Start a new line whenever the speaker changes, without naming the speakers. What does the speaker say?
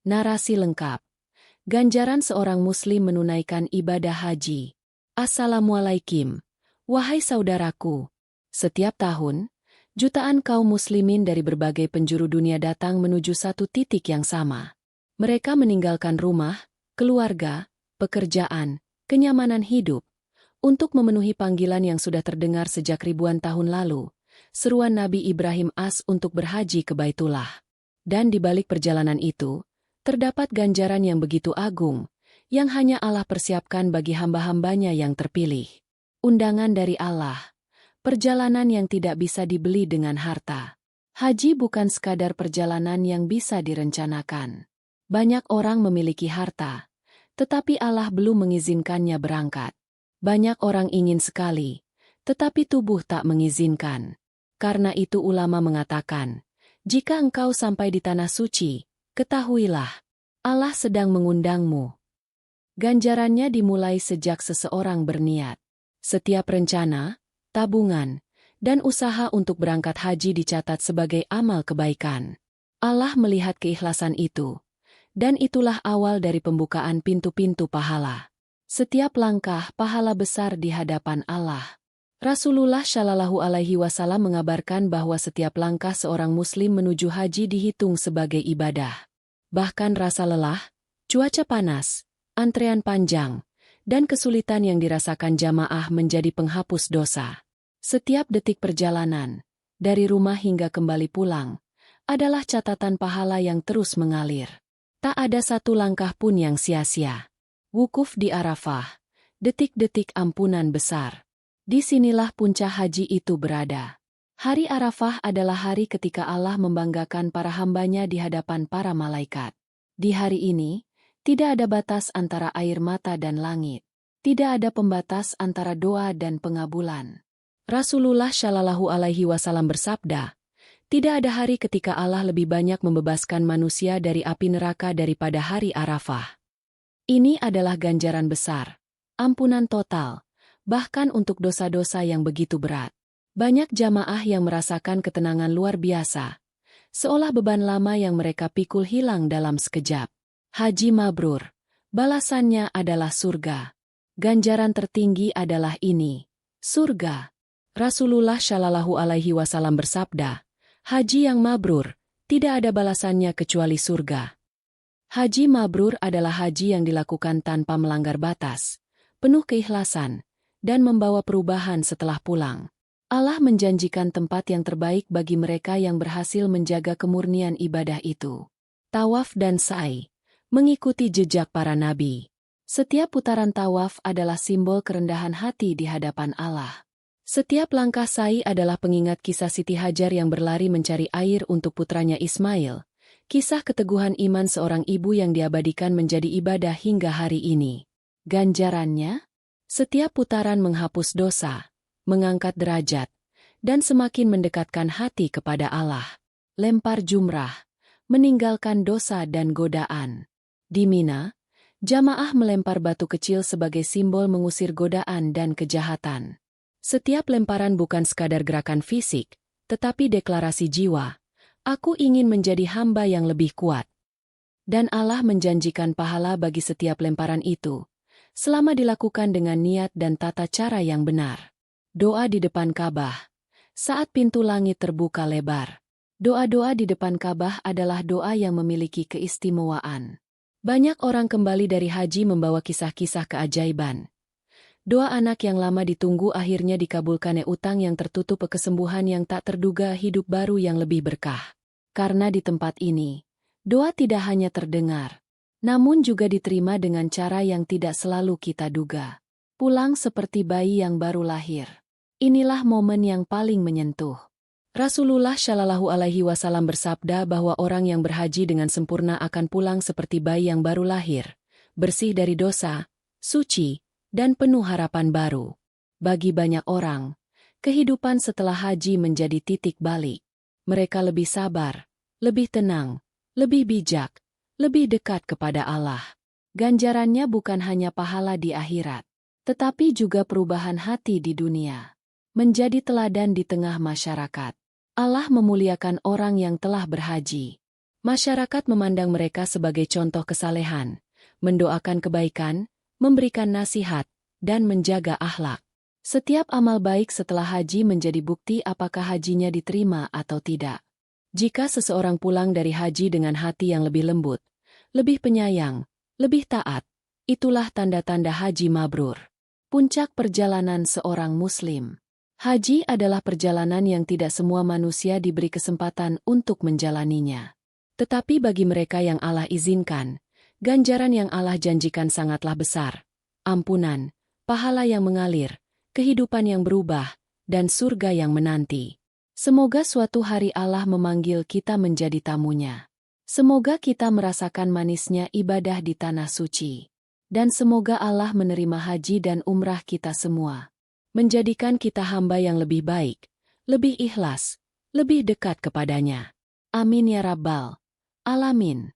Narasi lengkap. Ganjaran seorang Muslim menunaikan ibadah haji. Assalamualaikum. Wahai saudaraku. Setiap tahun, jutaan kaum muslimin dari berbagai penjuru dunia datang menuju satu titik yang sama. Mereka meninggalkan rumah, keluarga, pekerjaan, kenyamanan hidup, untuk memenuhi panggilan yang sudah terdengar sejak ribuan tahun lalu, seruan Nabi Ibrahim untuk berhaji ke Baitullah. Dan di balik perjalanan itu, terdapat ganjaran yang begitu agung, yang hanya Allah persiapkan bagi hamba-hambanya yang terpilih. Undangan dari Allah, perjalanan yang tidak bisa dibeli dengan harta. Haji bukan sekadar perjalanan yang bisa direncanakan. Banyak orang memiliki harta, tetapi Allah belum mengizinkannya berangkat. Banyak orang ingin sekali, tetapi tubuh tak mengizinkan. Karena itu ulama mengatakan, jika engkau sampai di tanah suci, ketahuilah, Allah sedang mengundangmu. Ganjarannya dimulai sejak seseorang berniat. Setiap rencana, tabungan, dan usaha untuk berangkat haji dicatat sebagai amal kebaikan. Allah melihat keikhlasan itu, dan itulah awal dari pembukaan pintu-pintu pahala. Setiap langkah pahala besar di hadapan Allah. Rasulullah Shallallahu Alaihi Wasallam mengabarkan bahwa setiap langkah seorang Muslim menuju haji dihitung sebagai ibadah. Bahkan rasa lelah, cuaca panas, antrean panjang, dan kesulitan yang dirasakan jamaah menjadi penghapus dosa. Setiap detik perjalanan, dari rumah hingga kembali pulang, adalah catatan pahala yang terus mengalir. Tak ada satu langkah pun yang sia-sia. Wukuf di Arafah, detik-detik ampunan besar. Disinilah puncak haji itu berada. Hari Arafah adalah hari ketika Allah membanggakan para hambanya di hadapan para malaikat. Di hari ini, tidak ada batas antara air mata dan langit. Tidak ada pembatas antara doa dan pengabulan. Rasulullah Shallallahu Alaihi Wasallam bersabda, tidak ada hari ketika Allah lebih banyak membebaskan manusia dari api neraka daripada hari Arafah. Ini adalah ganjaran besar, ampunan total, bahkan untuk dosa-dosa yang begitu berat. Banyak jamaah yang merasakan ketenangan luar biasa, seolah beban lama yang mereka pikul hilang dalam sekejap. Haji mabrur, balasannya adalah surga. Ganjaran tertinggi adalah ini, surga. Rasulullah Shallallahu Alaihi Wasallam bersabda, haji yang mabrur, tidak ada balasannya kecuali surga. Haji mabrur adalah haji yang dilakukan tanpa melanggar batas, penuh keikhlasan, dan membawa perubahan setelah pulang. Allah menjanjikan tempat yang terbaik bagi mereka yang berhasil menjaga kemurnian ibadah itu. Tawaf dan sa'i, mengikuti jejak para nabi. Setiap putaran tawaf adalah simbol kerendahan hati di hadapan Allah. Setiap langkah sa'i adalah pengingat kisah Siti Hajar yang berlari mencari air untuk putranya Ismail. Kisah keteguhan iman seorang ibu yang diabadikan menjadi ibadah hingga hari ini. Ganjarannya? Setiap putaran menghapus dosa, mengangkat derajat, dan semakin mendekatkan hati kepada Allah. Lempar jumrah, meninggalkan dosa dan godaan. Di Mina, jamaah melempar batu kecil sebagai simbol mengusir godaan dan kejahatan. Setiap lemparan bukan sekadar gerakan fisik, tetapi deklarasi jiwa. Aku ingin menjadi hamba yang lebih kuat. Dan Allah menjanjikan pahala bagi setiap lemparan itu, selama dilakukan dengan niat dan tata cara yang benar. Doa di depan Ka'bah. Saat pintu langit terbuka lebar. Doa-doa di depan Ka'bah adalah doa yang memiliki keistimewaan. Banyak orang kembali dari haji membawa kisah-kisah keajaiban. Doa anak yang lama ditunggu akhirnya dikabulkan, utang yang tertutup, kesembuhan yang tak terduga, hidup baru yang lebih berkah. Karena di tempat ini, doa tidak hanya terdengar, namun juga diterima dengan cara yang tidak selalu kita duga. Pulang seperti bayi yang baru lahir. Inilah momen yang paling menyentuh. Rasulullah Shallallahu Alaihi Wasallam bersabda bahwa orang yang berhaji dengan sempurna akan pulang seperti bayi yang baru lahir, bersih dari dosa, suci, dan penuh harapan baru. Bagi banyak orang, kehidupan setelah haji menjadi titik balik. Mereka lebih sabar, lebih tenang, lebih bijak, lebih dekat kepada Allah. Ganjarannya bukan hanya pahala di akhirat, tetapi juga perubahan hati di dunia. Menjadi teladan di tengah masyarakat. Allah memuliakan orang yang telah berhaji. Masyarakat memandang mereka sebagai contoh kesalehan, mendoakan kebaikan, memberikan nasihat, dan menjaga akhlak. Setiap amal baik setelah haji menjadi bukti apakah hajinya diterima atau tidak. Jika seseorang pulang dari haji dengan hati yang lebih lembut, lebih penyayang, lebih taat, itulah tanda-tanda haji mabrur. Puncak perjalanan seorang Muslim. Haji adalah perjalanan yang tidak semua manusia diberi kesempatan untuk menjalaninya. Tetapi bagi mereka yang Allah izinkan, ganjaran yang Allah janjikan sangatlah besar. Ampunan, pahala yang mengalir, kehidupan yang berubah, dan surga yang menanti. Semoga suatu hari Allah memanggil kita menjadi tamunya. Semoga kita merasakan manisnya ibadah di tanah suci. Dan semoga Allah menerima haji dan umrah kita semua. Menjadikan kita hamba yang lebih baik, lebih ikhlas, lebih dekat kepadanya. Amin ya Rabbal Alamin.